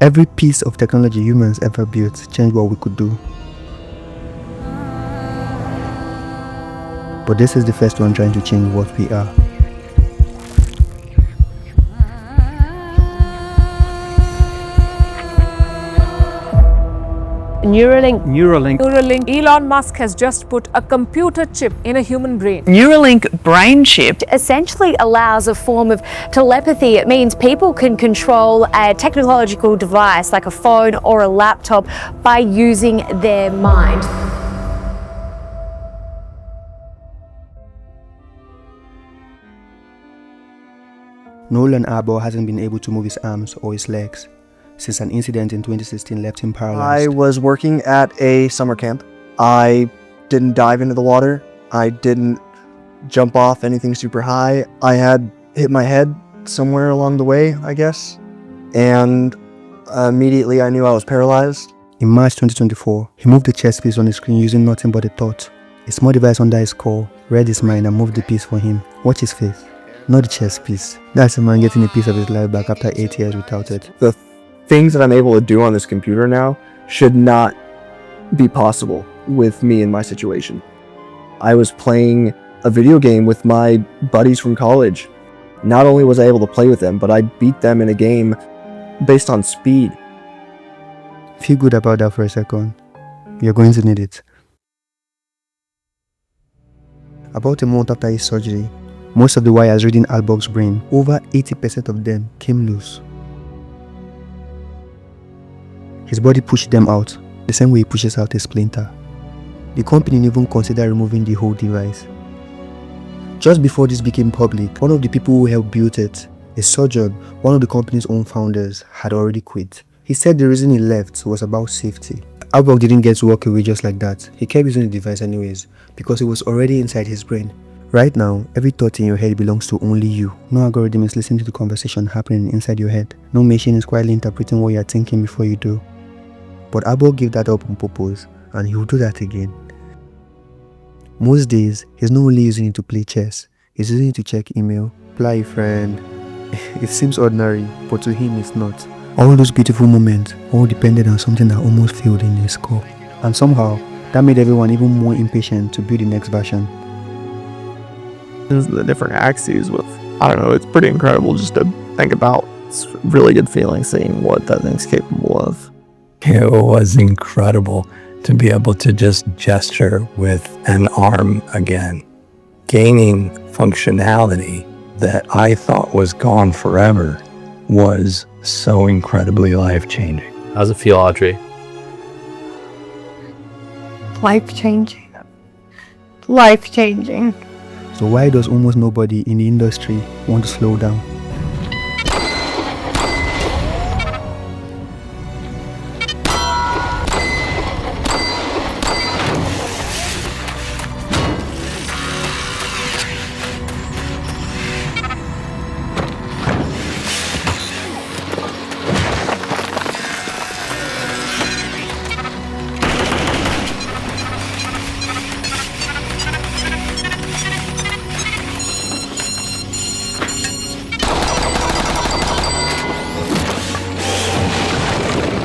Every piece of technology humans ever built changed what we could do. But this is the first one trying to change what we are. Neuralink. Elon Musk has just put a computer chip in a human brain. Neuralink brain chip essentially allows a form of telepathy. It means people can control a technological device like a phone or a laptop by using their mind. Noland Arbaugh hasn't been able to move his arms or his legs since an incident in 2016 left him paralyzed. I was working at a summer camp. I didn't dive into the water. I didn't jump off anything super high. I had hit my head somewhere along the way, I guess. And immediately I knew I was paralyzed. In March 2024, he moved the chess piece on the screen using nothing but a thought. A small device under his skull read his mind and moved the piece for him. Watch his face, not the chess piece. That's a man getting a piece of his life back after 8 years without it. The things that I'm able to do on this computer now should not be possible with me in my situation. I was playing a video game with my buddies from college. Not only was I able to play with them, but I beat them in a game based on speed. Feel good about that for a second. You're going to need it. About a month after his surgery, most of the wires reading Arbaugh's brain, over 80% of them, came loose. His body pushed them out, the same way he pushes out a splinter. The company didn't even consider removing the whole device. Just before this became public, one of the people who helped build it, a surgeon, one of the company's own founders, had already quit. He said the reason he left was about safety. Arbaugh didn't get to walk away just like that. He kept using the device anyways, because it was already inside his brain. Right now, every thought in your head belongs to only you. No algorithm is listening to the conversation happening inside your head. No machine is quietly interpreting what you are thinking before you do. But Arbaugh gave that up on purpose, and he will do that again. Most days, he's not only using it to play chess, he's using it to check email, reply a friend. It seems ordinary, but to him it's not. All those beautiful moments all depended on something that almost failed in his skull. And somehow, that made everyone even more impatient to build the next version. The different axes with, I don't know, it's pretty incredible just to think about. It's a really good feeling seeing what that thing's capable of. It was incredible to be able to just gesture with an arm again, gaining functionality that I thought was gone forever was so incredibly life-changing. How's it feel, Audrey? life-changing. Life-changing. So why does almost nobody in the industry want to slow down?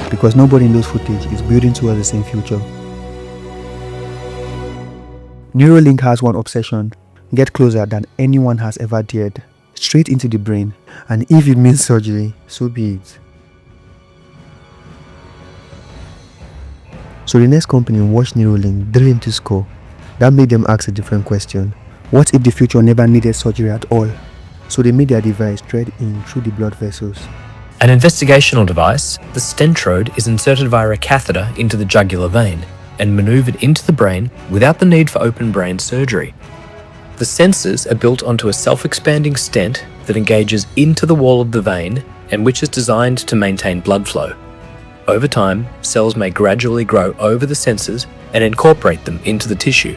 Because nobody in those footage is building towards the same future. Neuralink has one obsession: get closer than anyone has ever dared, straight into the brain, and if it means surgery, so be it. So the next company watched Neuralink drill into skull. That made them ask a different question: what if the future never needed surgery at all? So they made their device thread in through the blood vessels. An investigational device, the stentrode is inserted via a catheter into the jugular vein and manoeuvred into the brain without the need for open brain surgery. The sensors are built onto a self-expanding stent that engages into the wall of the vein and which is designed to maintain blood flow. Over time, cells may gradually grow over the sensors and incorporate them into the tissue.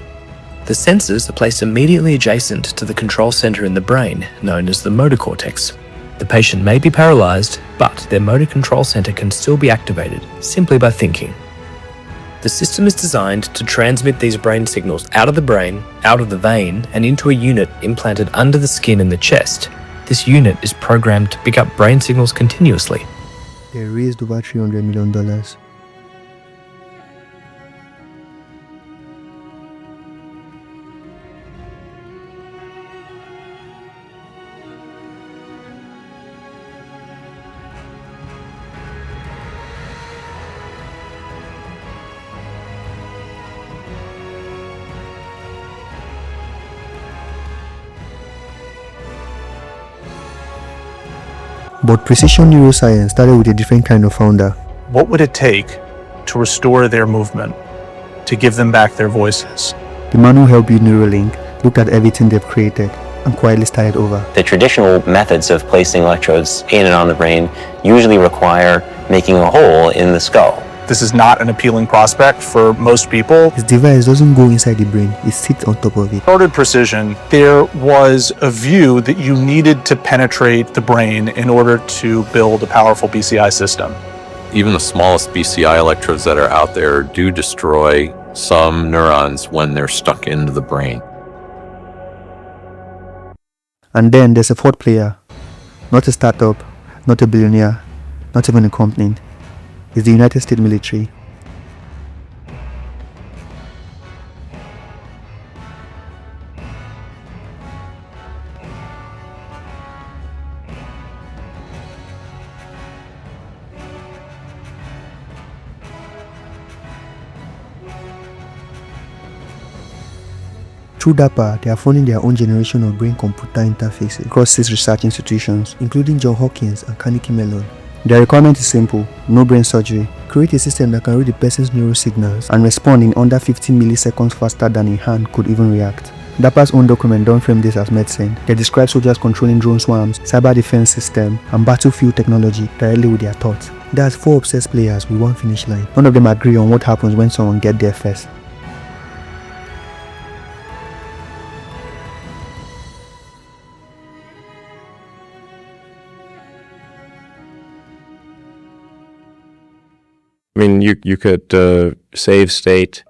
The sensors are placed immediately adjacent to the control center in the brain, known as the motor cortex. The patient may be paralyzed, but their motor control center can still be activated simply by thinking. The system is designed to transmit these brain signals out of the brain, out of the vein, and into a unit implanted under the skin in the chest. This unit is programmed to pick up brain signals continuously. They raised over $300 million. But precision neuroscience started with a different kind of founder. What would it take to restore their movement, to give them back their voices? The man who helped build Neuralink looked at everything they've created and quietly started over. The traditional methods of placing electrodes in and on the brain usually require making a hole in the skull. This is not an appealing prospect for most people. His device doesn't go inside the brain, it sits on top of it. Started precision, there was a view that you needed to penetrate the brain in order to build a powerful BCI system. Even the smallest BCI electrodes that are out there do destroy some neurons when they're stuck into the brain. And then there's a fourth player. Not a startup, not a billionaire, not even a company. It's the United States military. Through DARPA, they are funding their own generation of brain-computer interfaces across 6 research institutions, including Johns Hopkins and Carnegie Mellon. Their requirement is simple: no brain surgery. Create a system that can read the person's neural signals and respond in under 15 milliseconds faster than a hand could even react. DARPA's own document don't frame this as medicine. They describe soldiers controlling drone swarms, cyber defense system, and battlefield technology directly with their thoughts. That's 4 obsessed players with one finish line. None of them agree on what happens when someone gets there first. I mean, you could save state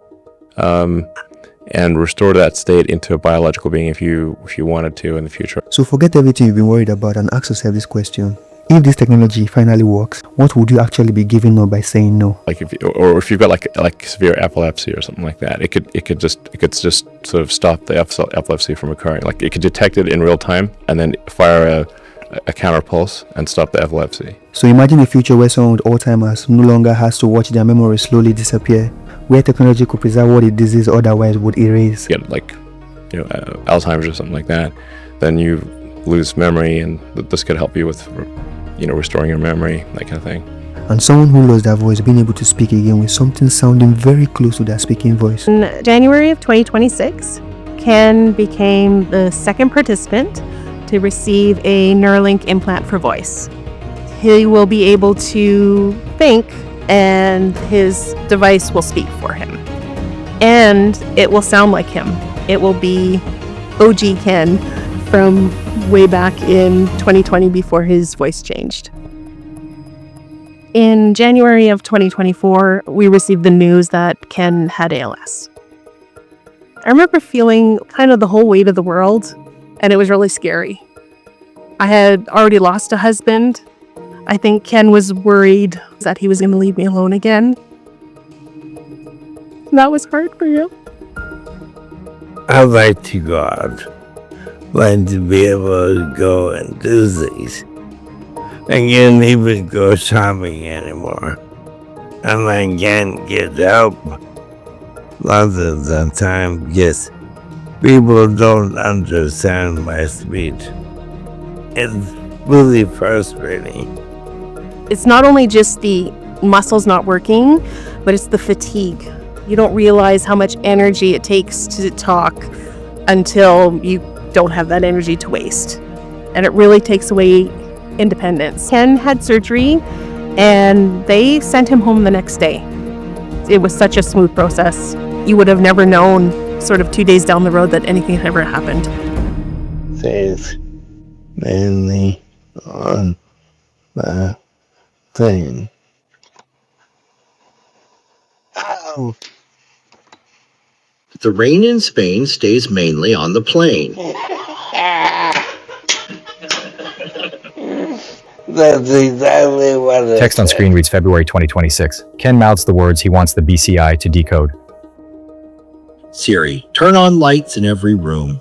and restore that state into a biological being if you wanted to in the future. So forget everything you've been worried about and ask yourself this question. If this technology finally works, what would you actually be giving up by saying no? Like if you've got like severe epilepsy or something like that, it could just sort of stop the epilepsy from occurring. Like it could detect it in real time and then fire a counter pulse and stop the epilepsy. So imagine a future where someone with Alzheimer's no longer has to watch their memory slowly disappear, where technology could preserve what a disease otherwise would erase. Get like, Alzheimer's or something like that, then you lose memory, and this could help you with, restoring your memory, that kind of thing. And someone who lost their voice being able to speak again with something sounding very close to their speaking voice. In January of 2026, Ken became the second participant to receive a Neuralink implant for voice. He will be able to think, and his device will speak for him. And it will sound like him. It will be OG Ken from way back in 2020 before his voice changed. In January of 2024, we received the news that Ken had ALS. I remember feeling kind of the whole weight of the world, and it was really scary. I had already lost a husband. I think Ken was worried that he was going to leave me alone again. That was hard for you. I like to God, like to be able to go and do things. I can't even go shopping anymore. And I can't get help lots of the time because people don't understand my speech. It's really frustrating. It's not only just the muscles not working, but it's the fatigue. You don't realize how much energy it takes to talk until you don't have that energy to waste. And it really takes away independence. Ken had surgery and they sent him home the next day. It was such a smooth process. You would have never known sort of 2 days down the road that anything had ever happened. Thanks mainly on the thing. Ow! The rain in Spain stays mainly on the plain. That's exactly what it Text on is. screen reads February 2026. Ken mouths the words he wants the BCI to decode. Siri, turn on lights in every room.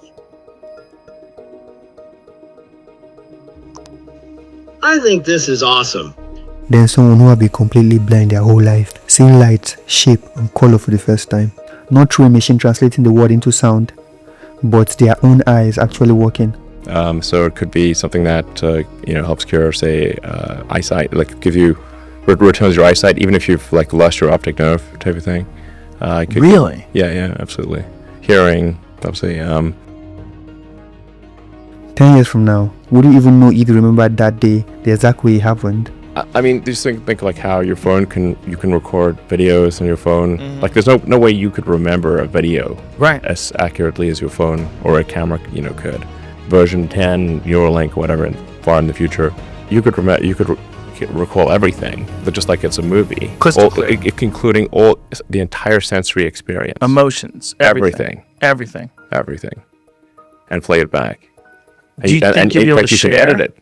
I think this is awesome. Then someone who have been completely blind their whole life, seeing light, shape, and color for the first time. Not through a machine translating the word into sound, but their own eyes actually working. So it could be something that helps cure, say, eyesight, like give you returns your eyesight, even if you've like lost your optic nerve type of thing. Really? Yeah, absolutely. Hearing, obviously. 10 years from now, would you even know if you remember that day, the exact way it happened? I mean, just think like how your phone you can record videos on your phone. Like there's no way you could remember a video as accurately as your phone or a camera could. Version 10, Neuralink, whatever, far in the future, you could recall everything, but just like it's a movie, including all the entire sensory experience, Emotions, everything, and play it back. Do you think you'd be able to share? Edit it?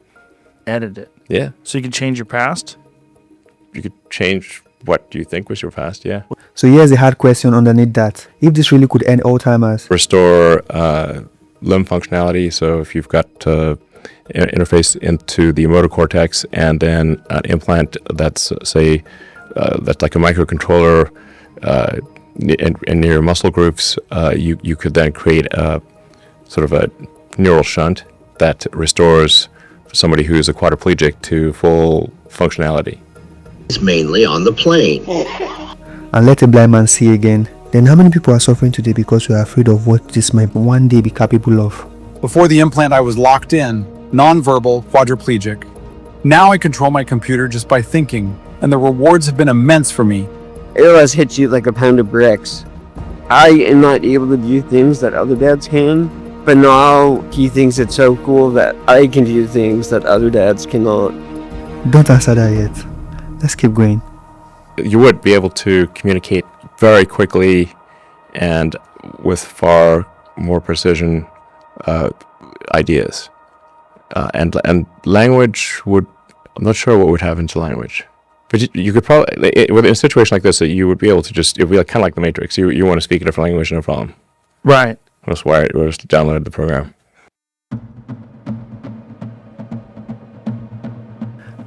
Edit it. Yeah. So you can change your past? You could change what you think was your past, yeah. So here's a hard question underneath that. If this really could end Alzheimer's. Restore limb functionality. So if you've got interface into the motor cortex and then an implant that's, say, that's like a microcontroller in your muscle groups, you could then create a sort of a neural shunt that restores somebody who's a quadriplegic to full functionality. It's mainly on the plane. And let a blind man see again. Then how many people are suffering today because we are afraid of what this might one day be capable of? Before the implant, I was locked in, nonverbal, quadriplegic. Now I control my computer just by thinking, and the rewards have been immense for me. ALS hits you like a pound of bricks. I am not able to do things that other dads can, but now he thinks it's so cool that I can do things that other dads cannot. Don't answer that yet. Let's keep going. You would be able to communicate very quickly and with far more precision ideas. And language would, I'm not sure what would happen to language. But you could probably, in a situation like this, that you would be able to just, it would be like, kind of like the Matrix. You want to speak a different language, no problem. Right. That's why we'll just download the program.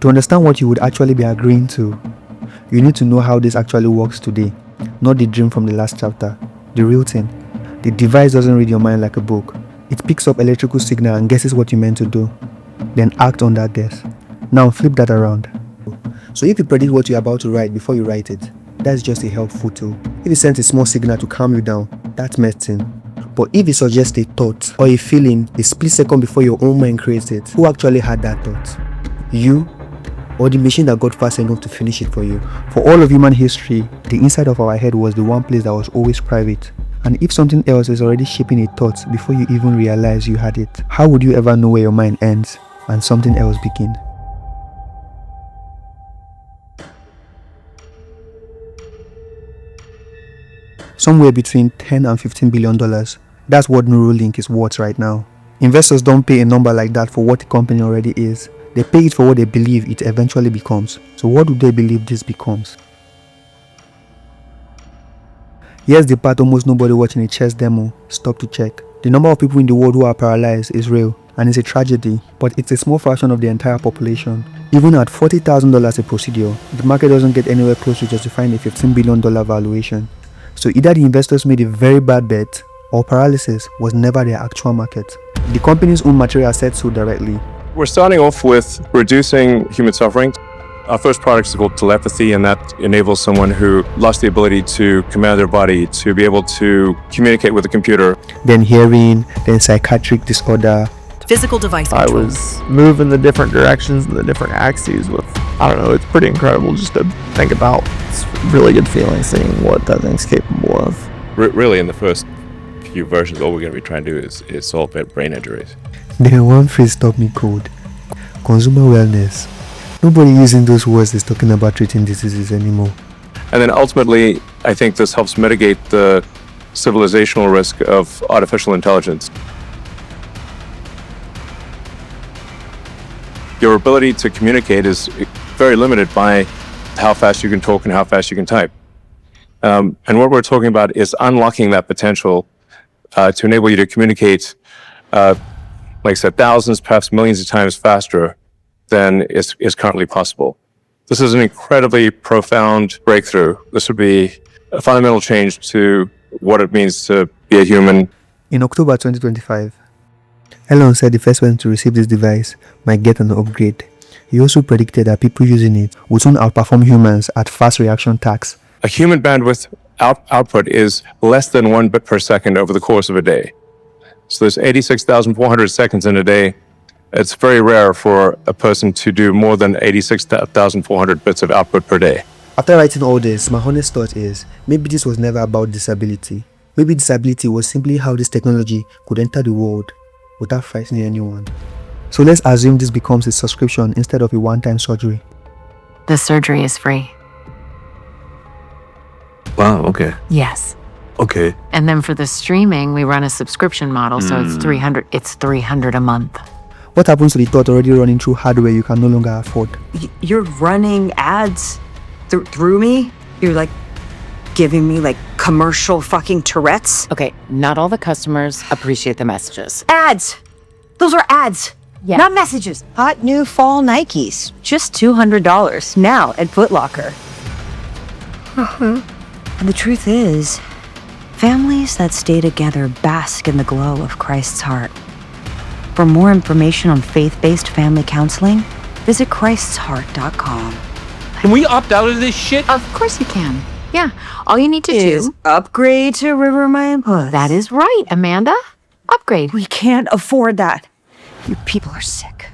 To understand what you would actually be agreeing to, you need to know how this actually works today, not the dream from the last chapter, the real thing. The device doesn't read your mind like a book. It picks up electrical signal and guesses what you meant to do, then act on that guess. Now flip that around. So if you predict what you're about to write before you write it, that's just a helpful tool. If it sends a small signal to calm you down, that's medicine. But if it suggests a thought or a feeling a split second before your own mind creates it, who actually had that thought? You or the machine that got fast enough to finish it for you? For all of human history, the inside of our head was the one place that was always private. And if something else is already shaping a thought before you even realize you had it, how would you ever know where your mind ends and something else begins? Somewhere between $10 and $15 billion. That's what Neuralink is worth right now. Investors don't pay a number like that for what the company already is. They pay it for what they believe it eventually becomes. So what do they believe this becomes? Here's the part almost nobody watching a chess demo stop to check. The number of people in the world who are paralyzed is real, and it's a tragedy, but it's a small fraction of the entire population. Even at $40,000 a procedure, the market doesn't get anywhere close to justifying a $15 billion valuation. So either the investors made a very bad bet, or paralysis was never their actual market. The company's own material said so directly. We're starting off with reducing human suffering. Our first product is called telepathy, and that enables someone who lost the ability to command their body to be able to communicate with a computer. Then hearing, then psychiatric disorder. Physical device I control. was moving the different directions and the different axes with, I don't know, it's pretty incredible just to think about. It's a really good feeling seeing what that thing's capable of. Really, in the first few versions, all we're going to be trying to do is solve brain injuries. Then one phrase stopped me cold. Consumer wellness. Nobody using those words is talking about treating diseases anymore. And then ultimately, I think this helps mitigate the civilizational risk of artificial intelligence. your ability to communicate is very limited by how fast you can talk and how fast you can type. And what we're talking about is unlocking that potential to enable you to communicate, like I said, thousands, perhaps millions of times faster than is currently possible. This is an incredibly profound breakthrough. This would be a fundamental change to what it means to be a human. In October 2025, Elon said the first one to receive this device might get an upgrade. He also predicted that people using it would soon outperform humans at fast reaction tasks. A human bandwidth output is less than 1 bit per second over the course of a day. So there's 86,400 seconds in a day. It's very rare for a person to do more than 86,400 bits of output per day. After writing all this, my honest thought is, maybe this was never about disability. Maybe disability was simply how this technology could enter the world without frightening anyone. So let's assume this becomes a subscription instead of a one-time surgery. The surgery is free. Wow, okay. Yes. Okay. And then for the streaming, we run a subscription model, so it's $300 a month. What happens to the thought already running through hardware you can no longer afford? You're running ads through me? You're like giving me like commercial fucking Tourette's? Okay, not all the customers appreciate the messages. Ads! Those are ads, not messages. Hot new fall Nikes, just $200 now at Foot Locker. And the truth is, families that stay together bask in the glow of Christ's heart. For more information on faith-based family counseling, visit christsheart.com. Can we opt out of this shit? Of course you can. Yeah, all you need to do... upgrade to Rivermind Plus. That is right, Amanda. Upgrade. We can't afford that. You people are sick.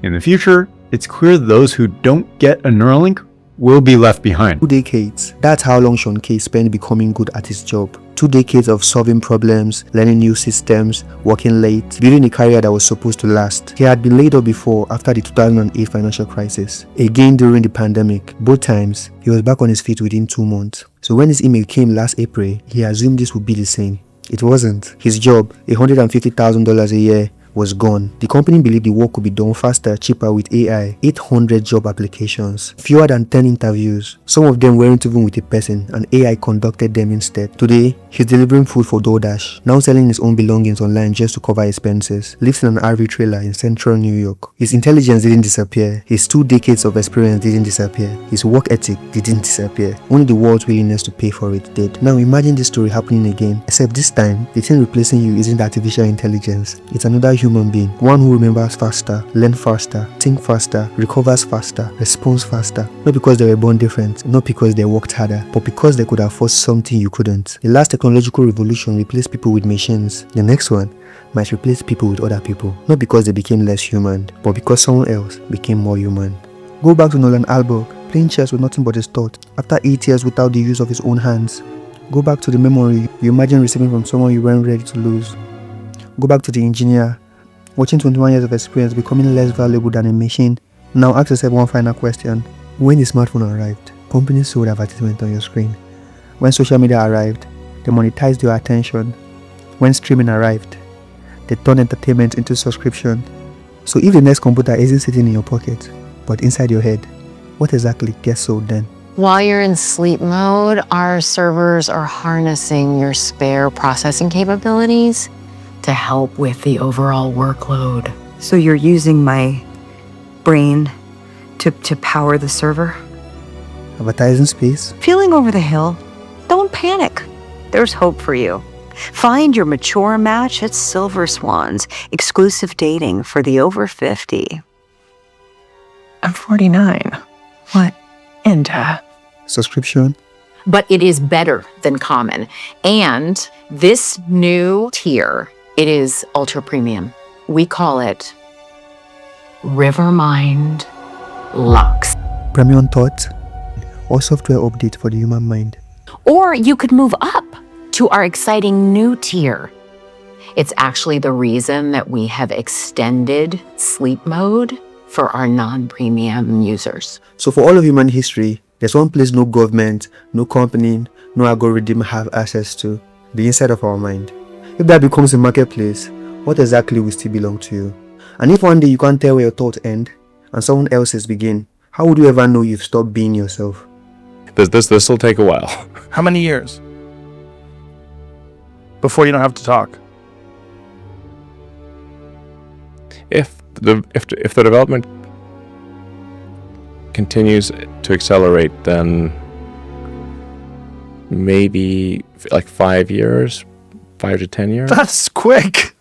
In the future, it's clear those who don't get a Neuralink will be left behind. 2 decades. That's how long Sean Kay spent becoming good at his job. 2 decades of solving problems, learning new systems, working late, building a career that was supposed to last. He had been laid off before after the 2008 financial crisis. Again during the pandemic. Both times, he was back on his feet within 2 months. So when his email came last April, he assumed this would be the same. It wasn't. His job, $150,000 a year, was gone. The company believed the work could be done faster, cheaper with AI. 800 job applications, fewer than 10 interviews. Some of them weren't even with a person, and AI conducted them instead. Today, he's delivering food for DoorDash, now selling his own belongings online just to cover expenses, lives in an RV trailer in central New York. His intelligence didn't disappear. His 2 decades of experience didn't disappear. His work ethic didn't disappear. Only the world's willingness to pay for it did. Now imagine this story happening again, except this time, the thing replacing you isn't artificial intelligence. It's another human being, one who remembers faster, learns faster, thinks faster, recovers faster, responds faster. Not because they were born different, not because they worked harder, but because they could afford something you couldn't. The last technological revolution replaced people with machines. The next one might replace people with other people, not because they became less human, but because someone else became more human. Go back to Noland Arbaugh, playing chess with nothing but his thought, after 8 years without the use of his own hands. Go back to the memory you imagine receiving from someone you weren't ready to lose. Go back to the engineer, watching 21 years of experience becoming less valuable than a machine. Now ask yourself one final question. When the smartphone arrived, companies sold advertisement on your screen. When social media arrived, they monetized your attention. When streaming arrived, they turned entertainment into subscription. So if the next computer isn't sitting in your pocket, but inside your head, what exactly gets sold then? While you're in sleep mode, our servers are harnessing your spare processing capabilities to help with the overall workload. So you're using my brain to power the server? Advertising space? Feeling over the hill? Don't panic. There's hope for you. Find your mature match at Silver Swans, exclusive dating for the over 50. I'm 49. What? And, subscription? But it is better than common. And this new tier, it is ultra premium. We call it Rivermind Lux. Premium thought or software update for the human mind. Or you could move up to our exciting new tier. It's actually the reason that we have extended sleep mode for our non-premium users. So for all of human history, There's one place no government, no company, no algorithm have access to, the inside of our mind. If that becomes a marketplace, what exactly will still belong to you? And if one day you can't tell where your thoughts end and someone else's begin, how would you ever know you've stopped being yourself? This will take a while. How many years before you don't have to talk? If the development continues to accelerate, then maybe like 5 years, 5 to 10 years. That's quick.